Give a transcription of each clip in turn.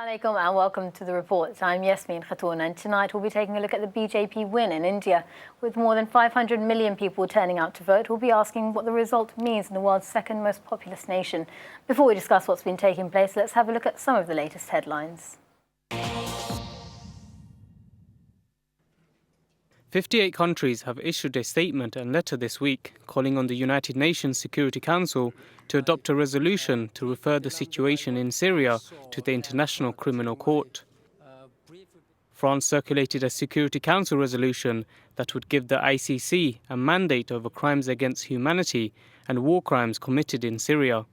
Assalamualaikum and welcome to the reports. I'm Yasmin Khatun and tonight we'll be taking a look at the BJP win in India. With more than 500 million people turning out to vote, we'll be asking what the result means in the world's second most populous nation. Before we discuss what's been taking place, let's have a look at some of the latest headlines. 58 countries have issued a statement and letter this week calling on the United Nations Security Council to adopt a resolution to refer the situation in Syria to the International Criminal Court. France circulated a Security Council resolution that would give the ICC a mandate over crimes against humanity and war crimes committed in Syria.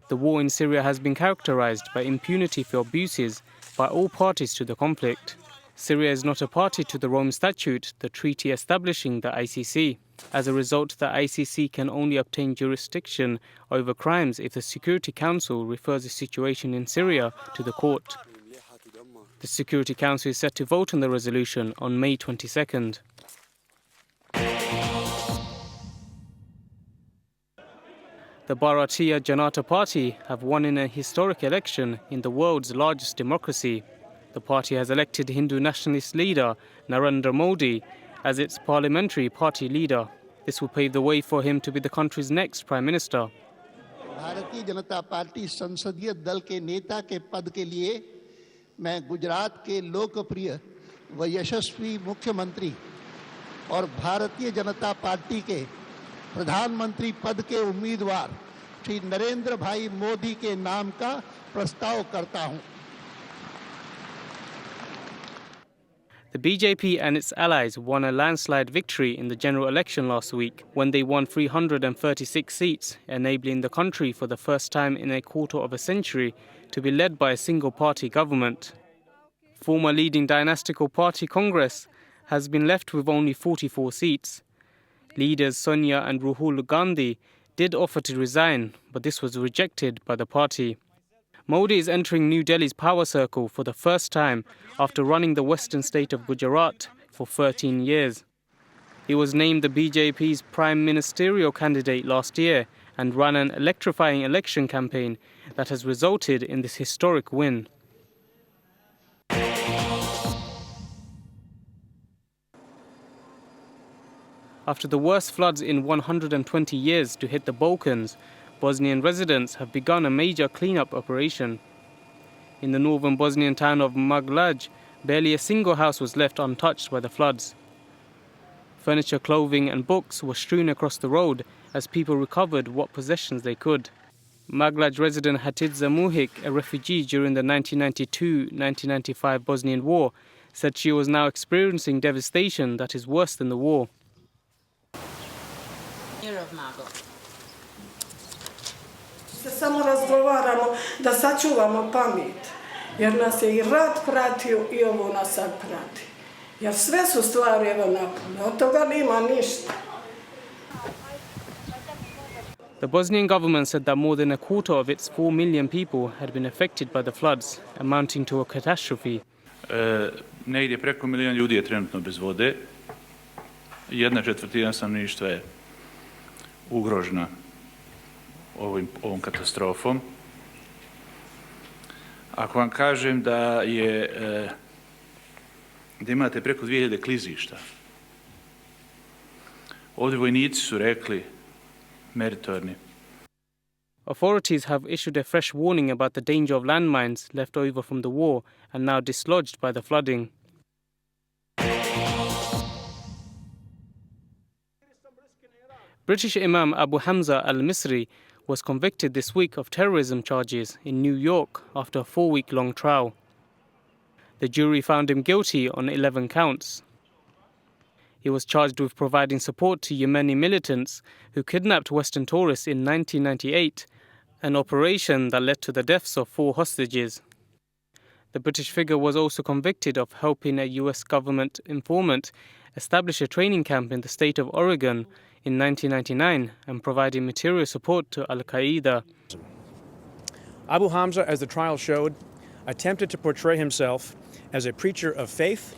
The war in Syria has been characterized by impunity for abuses by all parties to the conflict. Syria is not a party to the Rome Statute, the treaty establishing the ICC. As a result, the ICC can only obtain jurisdiction over crimes if the Security Council refers the situation in Syria to the court. The Security Council is set to vote on the resolution on May 22nd. The Bharatiya Janata Party have won in a historic election in the world's largest democracy. The party has elected Hindu nationalist leader Narendra Modi as its parliamentary party leader. This will pave the way for him to be the country's next prime minister. Bharatiya Janata party संसदीय दल के नेता के पद के लिए मैं गुजरात के लोकप्रिय व यशस्वी मुख्यमंत्री और भारतीय जनता पार्टी के प्रधानमंत्री पद के उम्मीदवार श्री नरेंद्र भाई मोदी के नाम का प्रस्ताव करता हूं. The BJP and its allies won a landslide victory in the general election last week when they won 336 seats, enabling the country for the first time in a quarter of a century to be led by a single-party government. Former leading dynastical party Congress has been left with only 44 seats. Leaders Sonia and Rahul Gandhi did offer to resign, but this was rejected by the party. Modi is entering New Delhi's power circle for the first time after running the western state of Gujarat for 13 years. He was named the BJP's prime ministerial candidate last year and ran an electrifying election campaign that has resulted in this historic win. After the worst floods in 120 years to hit the Balkans, Bosnian residents have begun a major cleanup operation. In the northern Bosnian town of Maglaj, barely a single house was left untouched by the floods. Furniture, clothing and books were strewn across the road as people recovered what possessions they could. Maglaj resident Hatice Muhic, a refugee during the 1992-1995 Bosnian War, said she was now experiencing devastation that is worse than the war. Samo razgovaramo da sačuvamo pamet, jer nas je I rat pratio I ovo nas sad prati. Jer sve su stvari evo napolje, od toga nema ništa. The Bosnian government said that more than a quarter of its 4 million people had been affected by the floods, amounting to a catastrophe. Negdje preko milion ljudi je trenutno bez vode. 1/4 stanovništva je ugrožena ovom katastrofom. Ako vam kažem da imate preko 2000 klizišta, ovdje vojnici su rekli meritorni. Authorities have issued a fresh warning about the danger of landmines left over from the war and now dislodged by the flooding. British Imam Abu Hamza al-Misri was convicted this week of terrorism charges in New York after a 4-week-long trial. The jury found him guilty on 11 counts. He was charged with providing support to Yemeni militants who kidnapped Western tourists in 1998, an operation that led to the deaths of 4 hostages. The British figure was also convicted of helping a US government informant establish a training camp in the state of Oregon in 1999 and providing material support to Al-Qaeda. Abu Hamza, as the trial showed, attempted to portray himself as a preacher of faith,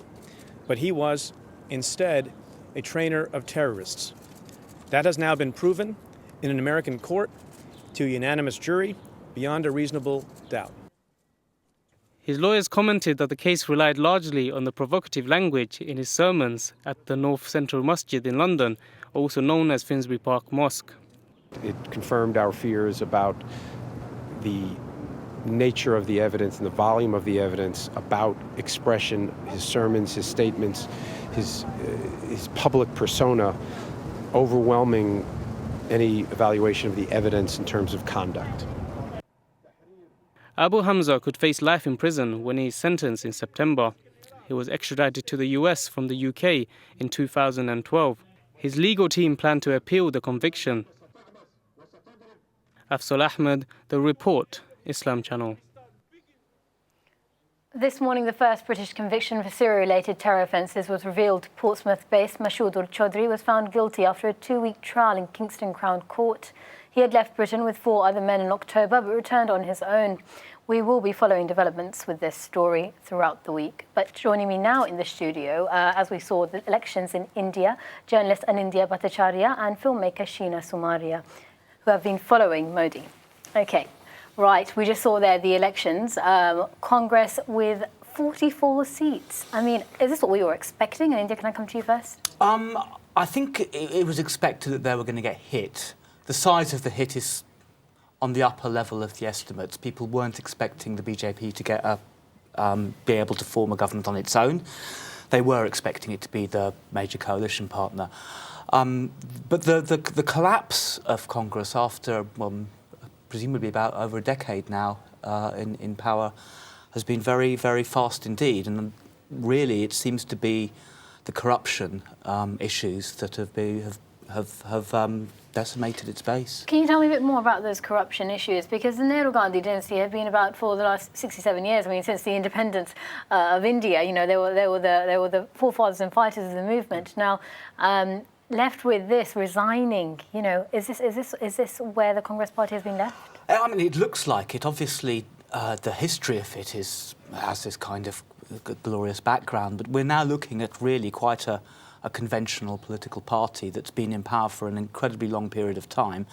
but he was, instead, a trainer of terrorists. That has now been proven in an American court to a unanimous jury beyond a reasonable doubt. His lawyers commented that the case relied largely on the provocative language in his sermons at the North Central Masjid in London, also known as Finsbury Park Mosque. It confirmed our fears about the nature of the evidence and the volume of the evidence about expression, his sermons, his statements, his public persona, overwhelming any evaluation of the evidence in terms of conduct. Abu Hamza could face life in prison when he is sentenced in September. He was extradited to the US from the UK in 2012. His legal team planned to appeal the conviction. Afzal Ahmed, The Report, Islam Channel. This morning, the first British conviction for Syria-related terror offences was revealed. Portsmouth-based Mashood Chaudhry was found guilty after a 2-week trial in Kingston Crown Court. He had left Britain with 4 other men in October, but returned on his own. We will be following developments with this story throughout the week. But joining me now in the studio, as we saw the elections in India, journalist Anindya Bhattacharyya and filmmaker Sheena Sumaria, who have been following Modi. Okay, right, we just saw there the elections. Congress with 44 seats. I mean, is this what we were expecting? Anindya, can I come to you first? I think it was expected that they were going to get hit. The size of the hit is on the upper level of the estimates. People weren't expecting the BJP to get be able to form a government on its own. They were expecting it to be the major coalition partner. But the collapse of Congress after presumably about over a decade now in power has been very, very fast indeed. And really, it seems to be the corruption issues that have decimated its base. Can you tell me a bit more about those corruption issues? Because the Nehru Gandhi dynasty have been about for the last 67 years. I mean, since the independence of India, you know, they were the forefathers and fighters of the movement. Now, left with this, resigning, you know, is this where the Congress Party has been left? I mean, it looks like it. Obviously, the history of it has this kind of glorious background, but we're now looking at really quite a conventional political party that's been in power for an incredibly long period of time,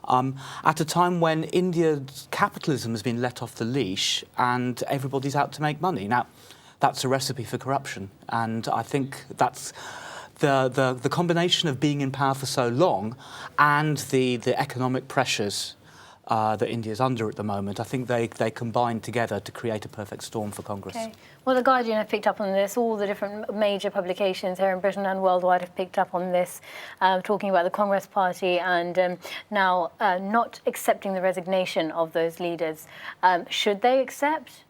at a time when India's capitalism has been let off the leash and everybody's out to make money. Now, that's a recipe for corruption, and I think that's the combination of being in power for so long and the economic pressures that India's under at the moment. I think they combine together to create a perfect storm for Congress. Okay. Well, The Guardian have picked up on this. All the different major publications here in Britain and worldwide have picked up on this, talking about the Congress Party and now not accepting the resignation of those leaders. Should they accept?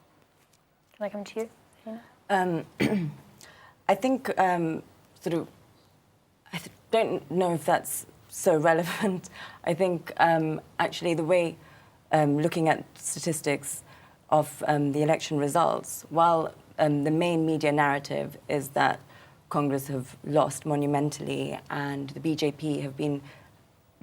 Can I come to you, Sheena? I think I don't know if that's so relevant. I think actually the way looking at statistics of the election results, while the main media narrative is that Congress have lost monumentally and the BJP have been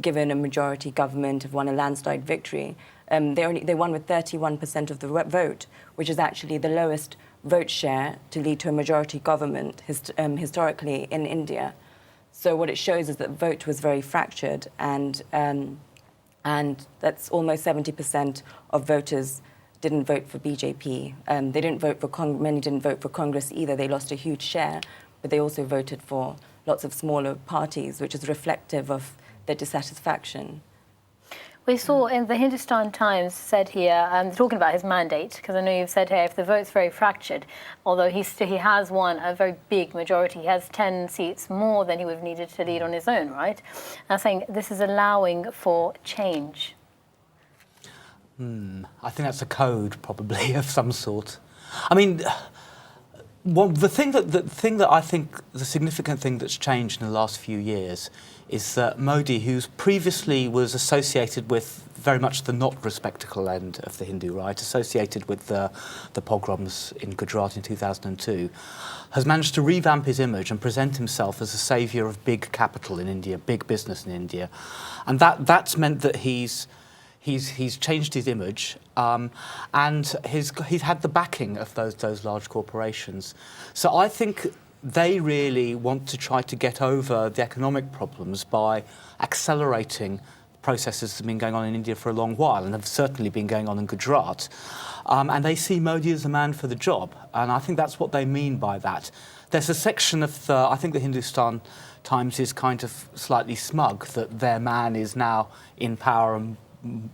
given a majority government, have won a landslide victory, they won with 31% of the vote, which is actually the lowest vote share to lead to a majority government historically in India. So what it shows is that the vote was very fractured, and that's almost 70% of voters didn't vote for BJP. They didn't vote for many didn't vote for Congress either. They lost a huge share, but they also voted for lots of smaller parties, which is reflective of their dissatisfaction. We saw in the Hindustan Times said here, talking about his mandate, because I know you've said here if the vote's very fractured, although he has won a very big majority, he has 10 seats more than he would have needed to lead on his own, right? I'm saying this is allowing for change. I think that's a code, probably, of some sort. I mean, well, the thing that I think the significant thing that's changed in the last few years is that Modi, who's previously was associated with very much the not respectable end of the Hindu right, associated with the pogroms in Gujarat in 2002, has managed to revamp his image and present himself as a saviour of big capital in India, big business in India, and that's meant that he's changed his image, and he's had the backing of those large corporations. So I think they really want to try to get over the economic problems by accelerating processes have been going on in India for a long while and have certainly been going on in Gujarat. And they see Modi as the man for the job. And I think that's what they mean by that. There's a section of, I think the Hindustan Times is kind of slightly smug that their man is now in power and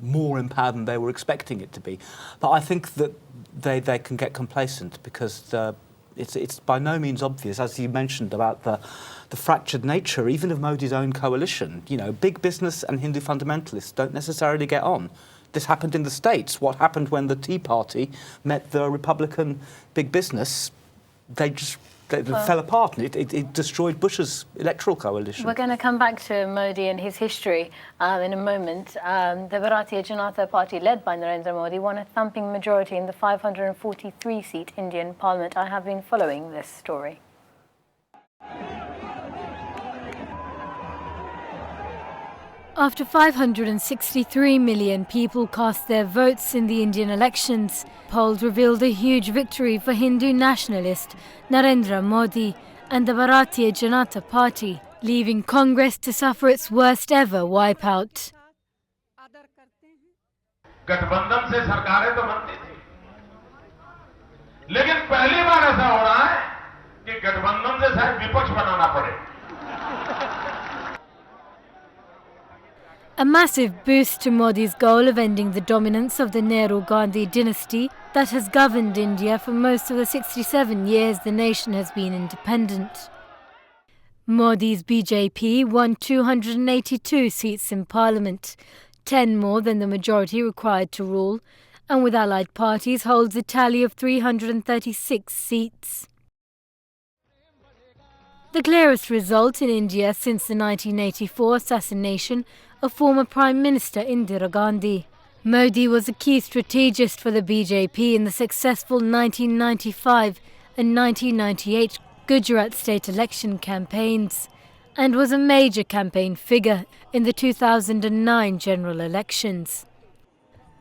more in power than they were expecting it to be. But I think that they can get complacent because it's by no means obvious, as you mentioned, about the fractured nature, even of Modi's own coalition. You know, big business and Hindu fundamentalists don't necessarily get on. This happened in the States. What happened when the Tea Party met the Republican big business? They fell apart, and it destroyed Bush's electoral coalition. We're going to come back to Modi and his history in a moment. The Bharatiya Janata Party, led by Narendra Modi, won a thumping majority in the 543-seat Indian Parliament. I have been following this story. After 563 million people cast their votes in the Indian elections, polls revealed a huge victory for Hindu nationalist Narendra Modi and the Bharatiya Janata Party, leaving Congress to suffer its worst ever wipeout. गठबंधन से सरकारें तो बनती थी, लेकिन पहली बार ऐसा हो रहा है कि गठबंधन से शायद विपक्ष बनाना पड़े. A massive boost to Modi's goal of ending the dominance of the Nehru-Gandhi dynasty that has governed India for most of the 67 years the nation has been independent. Modi's BJP won 282 seats in Parliament, 10 more than the majority required to rule, and with allied parties holds a tally of 336 seats. The clearest result in India since the 1984 assassination of former Prime Minister Indira Gandhi. Modi was a key strategist for the BJP in the successful 1995 and 1998 Gujarat state election campaigns, and was a major campaign figure in the 2009 general elections.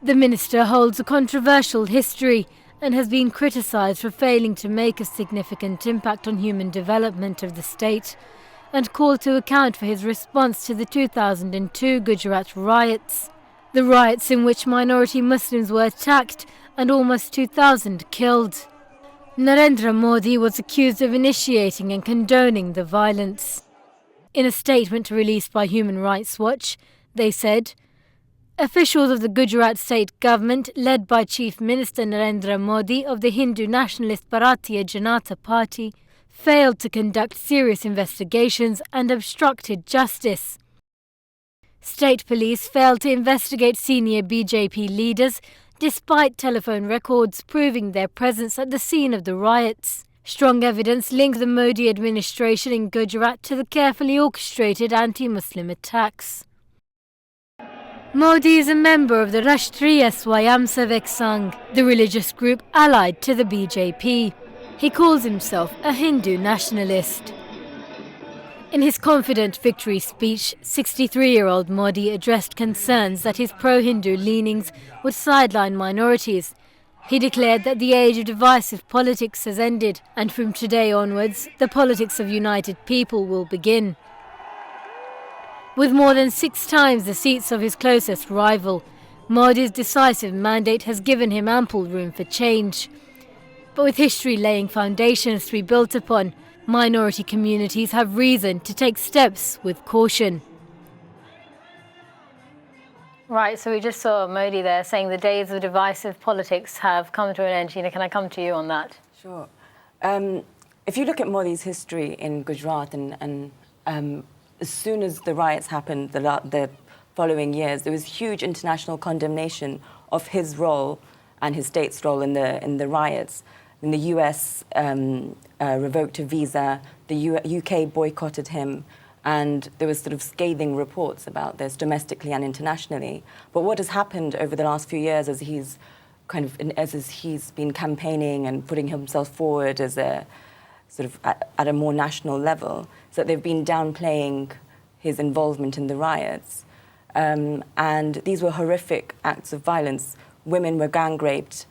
The minister holds a controversial history and has been criticised for failing to make a significant impact on human development of the state, and called to account for his response to the 2002 Gujarat riots. The riots in which minority Muslims were attacked and almost 2,000 killed. Narendra Modi was accused of initiating and condoning the violence. In a statement released by Human Rights Watch, they said, officials of the Gujarat state government, led by Chief Minister Narendra Modi of the Hindu nationalist Bharatiya Janata Party, failed to conduct serious investigations and obstructed justice. State police failed to investigate senior BJP leaders despite telephone records proving their presence at the scene of the riots. Strong evidence linked the Modi administration in Gujarat to the carefully orchestrated anti-Muslim attacks. Modi is a member of the Rashtriya Swayamsevak Sangh, the religious group allied to the BJP. He calls himself a Hindu nationalist. In his confident victory speech, 63-year-old Modi addressed concerns that his pro-Hindu leanings would sideline minorities. He declared that the age of divisive politics has ended, and from today onwards, the politics of united people will begin. With more than 6 times the seats of his closest rival, Modi's decisive mandate has given him ample room for change. But with history laying foundations to be built upon, minority communities have reason to take steps with caution. Right, so we just saw Modi there saying the days of divisive politics have come to an end. Sheena, can I come to you on that? Sure. If you look at Modi's history in Gujarat, and as soon as the riots happened the following years, there was huge international condemnation of his role and his state's role in the riots. In the US revoked a visa, the UK boycotted him, and there was sort of scathing reports about this domestically and internationally. But what has happened over the last few years as he's been campaigning and putting himself forward as a sort of at a more national level, is that they've been downplaying his involvement in the riots. And these were horrific acts of violence. Women were gang raped,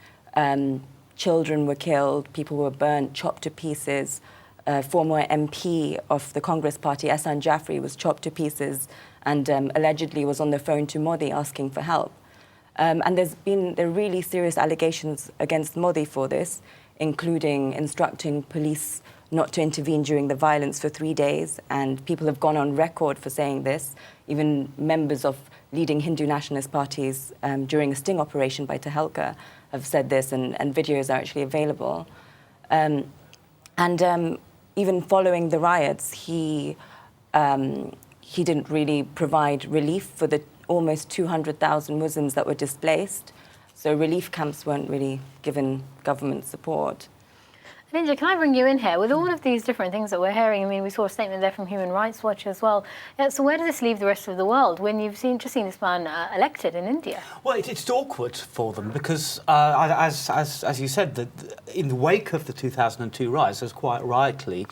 children were killed, people were burnt, chopped to pieces. former MP of the Congress Party, Ahsan Jaffrey, was chopped to pieces and allegedly was on the phone to Modi asking for help. And there are really serious allegations against Modi for this, including instructing police not to intervene during the violence for 3 days. And people have gone on record for saying this. Even members of leading Hindu nationalist parties during a sting operation by Tehelka have said this, and videos are actually available. Even following the riots, he didn't really provide relief for the almost 200,000 Muslims that were displaced. So relief camps weren't really given government support. Anindya, can I bring you in here? With all of these different things that we're hearing, I mean, we saw a statement there from Human Rights Watch as well. So where does this leave the rest of the world when you've just seen this man elected in India? Well, it's awkward for them because, as you said, in the wake of the 2002 riots, there's quite rightly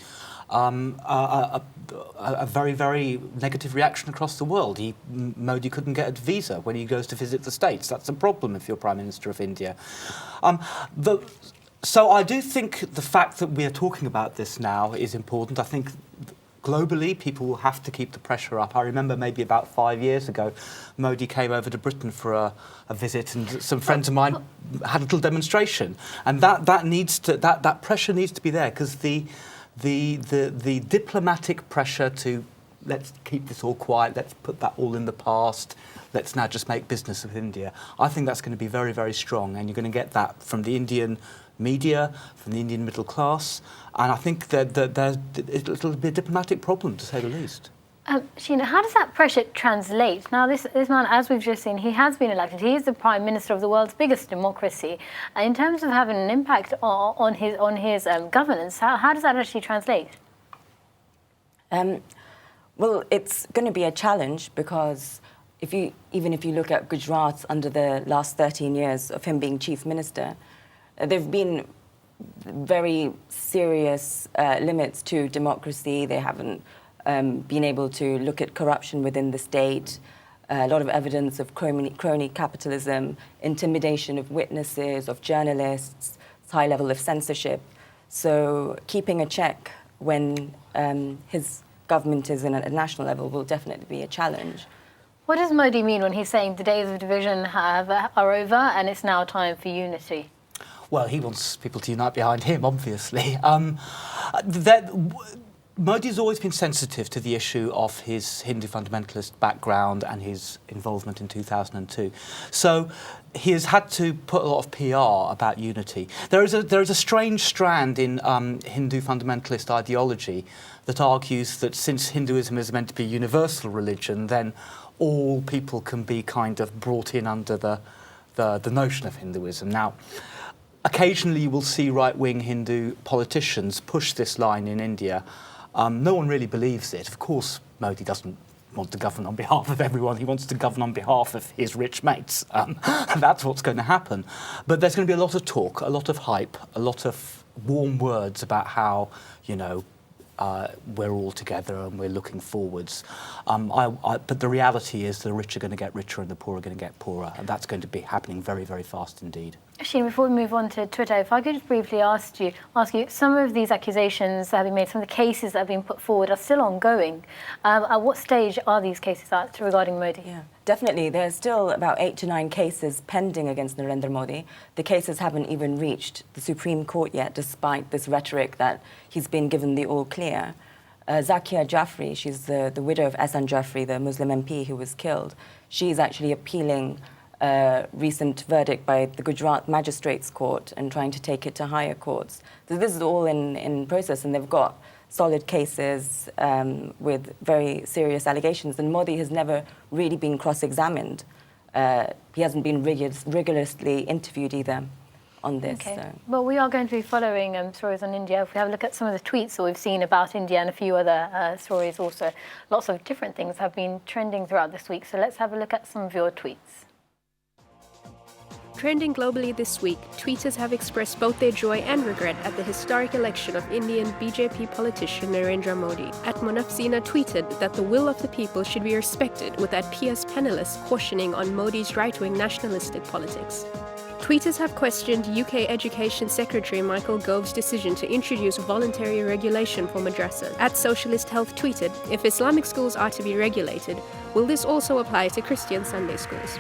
a very, very negative reaction across the world. Modi couldn't get a visa when he goes to visit the States. That's a problem if you're Prime Minister of India. So I do think the fact that we are talking about this now is important. I think globally people will have to keep the pressure up. I remember maybe about 5 years ago, Modi came over to Britain for a visit, and some friends of mine had a little demonstration. And that pressure needs to be there, because the diplomatic pressure to let's keep this all quiet, let's put that all in the past, let's now just make business with India, I think that's going to be very, very strong, and you're going to get that from the Indian media, from the Indian middle class, and I think that it'll be a diplomatic problem, to say the least. Sheena, how does that pressure translate? Now, this man, as we've just seen, he has been elected. He is the Prime Minister of the world's biggest democracy. In terms of having an impact on his governance, how does that actually translate? Well, it's going to be a challenge, because even if you look at Gujarat under the last 13 years of him being Chief Minister, there have been very serious limits to democracy. They haven't been able to look at corruption within the state, a lot of evidence of crony capitalism, intimidation of witnesses, of journalists, high level of censorship. So keeping a check when his government is in at a national level will definitely be a challenge. What does Modi mean when he's saying the days of division are over and it's now time for unity? Well, he wants people to unite behind him, obviously. Modi's always been sensitive to the issue of his Hindu fundamentalist background and his involvement in 2002. So he has had to put a lot of PR about unity. There is a strange strand in Hindu fundamentalist ideology that argues that since Hinduism is meant to be a universal religion, then all people can be kind of brought in under the notion of Hinduism. Now, occasionally you will see right-wing Hindu politicians push this line in India. No one really believes it. Of course, Modi doesn't want to govern on behalf of everyone. He wants to govern on behalf of his rich mates. That's what's going to happen. But there's going to be a lot of talk, a lot of hype, a lot of warm words about how, we're all together and we're looking forwards. But the reality is the rich are going to get richer and the poor are going to get poorer. And that's going to be happening very, very fast indeed. Sheena, before we move on to Twitter, if I could just briefly ask you, some of these accusations that have been made, some of the cases that have been put forward are still ongoing. At what stage are these cases at regarding Modi? Yeah, definitely. There's still about 8 to 9 cases pending against Narendra Modi. The cases haven't even reached the Supreme Court yet, despite this rhetoric that he's been given the all clear. Zakia Jaffrey, she's the widow of Ahsan Jaffrey, the Muslim MP who was killed. She's actually appealing recent verdict by the Gujarat Magistrates Court and trying to take it to higher courts. So this is all in process, and they've got solid cases with very serious allegations. And Modi has never really been cross-examined. He hasn't been rigorously interviewed either on this. Okay. So. Well, we are going to be following stories on India. If we have a look at some of the tweets that we've seen about India and a few other stories also, lots of different things have been trending throughout this week. So let's have a look at some of your tweets. Trending globally this week, tweeters have expressed both their joy and regret at the historic election of Indian BJP politician Narendra Modi. @Monafsina tweeted that the will of the people should be respected, with that PS panelist cautioning on Modi's right-wing nationalistic politics. Tweeters have questioned UK Education Secretary Michael Gove's decision to introduce voluntary regulation for madrasas. At Socialist Health tweeted, if Islamic schools are to be regulated, will this also apply to Christian Sunday schools?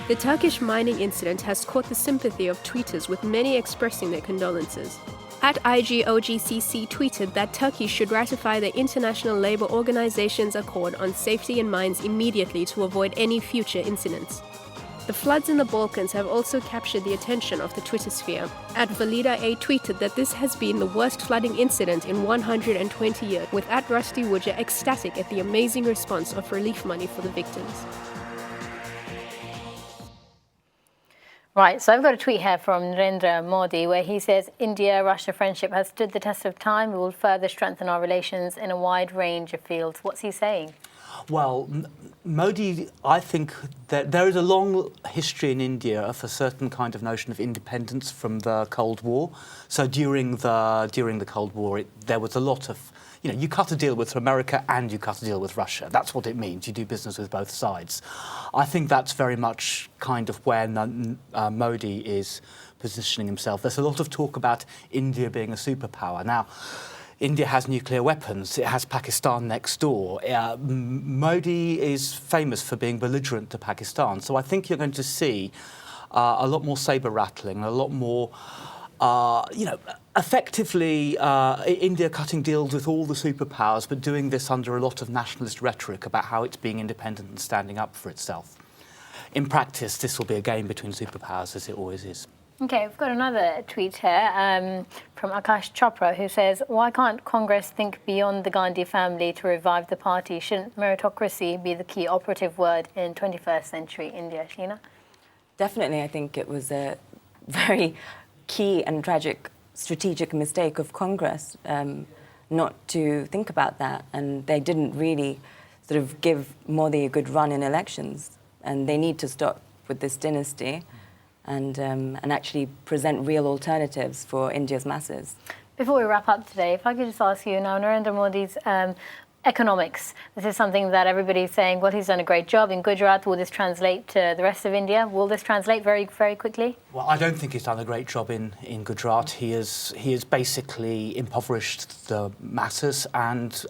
The Turkish mining incident has caught the sympathy of tweeters, with many expressing their condolences. At IGOGCC tweeted that Turkey should ratify the International Labour Organization's Accord on Safety in Mines immediately to avoid any future incidents. The floods in the Balkans have also captured the attention of the Twitter sphere. At Valida A tweeted that this has been the worst flooding incident in 120 years, with at Rusty Wooja ecstatic at the amazing response of relief money for the victims. Right, so I've got a tweet here from Narendra Modi where he says, India-Russia friendship has stood the test of time. We will further strengthen our relations in a wide range of fields. What's he saying? Well, Modi, I think that there is a long history in India of a certain kind of notion of independence from the Cold War. So during the Cold War, there was a lot of, you cut a deal with America and you cut a deal with Russia. That's what it means. You do business with both sides. I think that's very much kind of where Modi is positioning himself. There's a lot of talk about India being a superpower. Now, India has nuclear weapons. It has Pakistan next door. Modi is famous for being belligerent to Pakistan. So I think you're going to see a lot more saber rattling, a lot more, effectively India cutting deals with all the superpowers, but doing this under a lot of nationalist rhetoric about how it's being independent and standing up for itself. In practice, this will be a game between superpowers, as it always is. Okay, we've got another tweet here from Akash Chopra who says, why can't Congress think beyond the Gandhi family to revive the party? Shouldn't meritocracy be the key operative word in 21st century India? Sheena? Definitely, I think it was a very key and tragic strategic mistake of Congress not to think about that. And they didn't really sort of give Modi a good run in elections. And they need to stop with this dynasty and actually present real alternatives for India's masses. Before we wrap up today, if I could just ask you now, Narendra Modi's economics. This is something that everybody's saying, well, he's done a great job in Gujarat. Will this translate to the rest of India? Will this translate very, very quickly? Well, I don't think he's done a great job in Gujarat. He has basically impoverished the masses and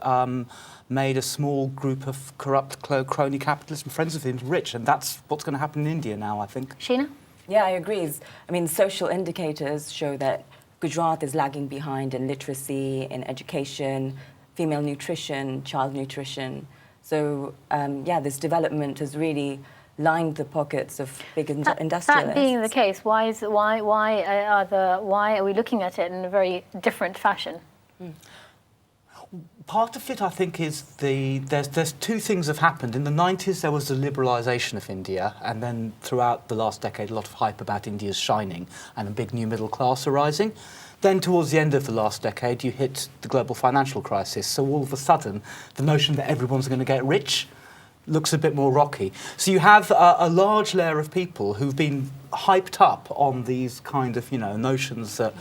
made a small group of corrupt crony capitalists and friends of him rich. And that's what's going to happen in India now, I think. Sheena? Yeah, I agree. I mean, social indicators show that Gujarat is lagging behind in literacy, in education, female nutrition, child nutrition. So, yeah, this development has really lined the pockets of big industrialists. That being the case, why are we looking at it in a very different fashion? Part of it, I think, is there's two things have happened. In the 90s, there was the liberalisation of India, and then throughout the last decade, a lot of hype about India's shining and a big new middle class arising. Then towards the end of the last decade, you hit the global financial crisis. So all of a sudden, the notion that everyone's going to get rich looks a bit more rocky. So you have a large layer of people who've been hyped up on these kind of, notions that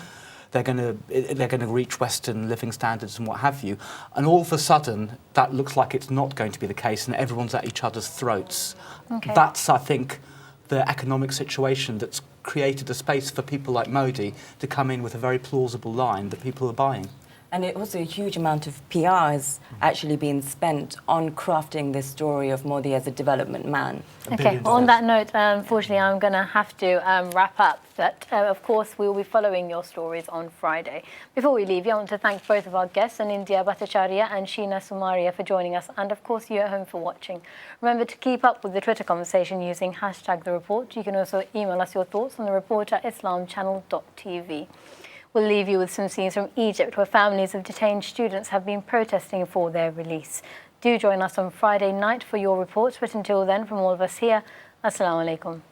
they're going to reach Western living standards and what have you. And all of a sudden, that looks like it's not going to be the case, and everyone's at each other's throats. Okay. That's, I think, the economic situation that's created a space for people like Modi to come in with a very plausible line that people are buying. And it also a huge amount of PR has actually been spent on crafting this story of Modi as a development man. Okay, well, on that note, unfortunately, I'm going to have to wrap up. But, of course, we will be following your stories on Friday. Before we leave, I want to thank both of our guests, Anindya Bhattacharyya and Sheena Sumaria, for joining us, and, of course, you at home for watching. Remember to keep up with the Twitter conversation using #TheReport. You can also email us your thoughts on the report at islamchannel.tv. We'll leave you with some scenes from Egypt, where families of detained students have been protesting for their release. Do join us on Friday night for your reports, but until then, from all of us here, Assalamu alaikum.